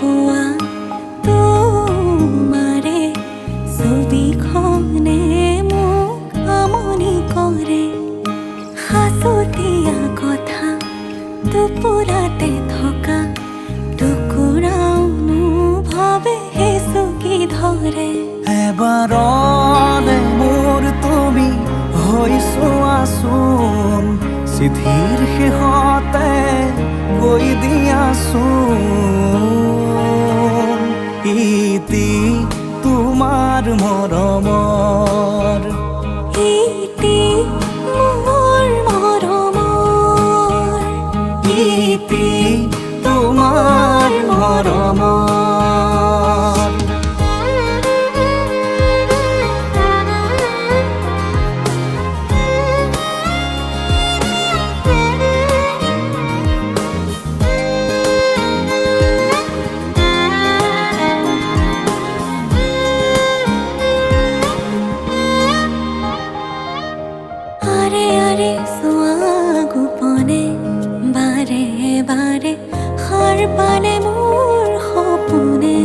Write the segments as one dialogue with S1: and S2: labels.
S1: পোৱা তোমাৰে ছবিখনে মোক আমনি কৰে। সাঁচতীয়া কথা টোপোলাতে থকা টুকুৰাও অনুভৱে চুকি ধৰে।
S2: এবাৰলে মোৰ তুমি হৈ চোৱাচোন, চিঠিৰ শেষতে কৈ দিয়াচোন ইতি তোমাৰ মৰমৰ।
S1: ইতি মোৰ মৰমৰ,
S2: ইতি তোমাৰ মৰমৰ।
S1: আৰে আৰে চোৱা গোপনে বাৰে বাৰে সাৰ পালে মোৰ সপোনে।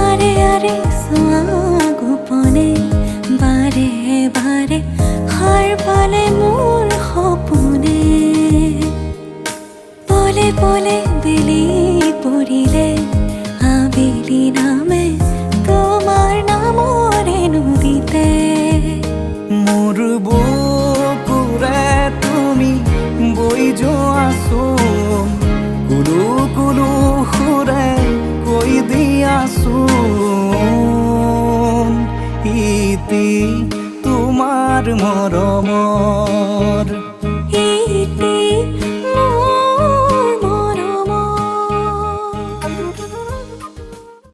S1: আৰে আৰে চোৱা গোপনে বাৰে বাৰে সাৰ পালে মোৰ সপোনে। পলে পলে বেলি পৰিলে আবেলি নামে তোমাৰ নামৰে নদীতে।
S2: মোৰ বুকুৰে তুমি বৈ যোৱাচোন, কুলু কুলু সুৰে কৈ দিয়াচোন ইতি তোমাৰ মৰমৰ।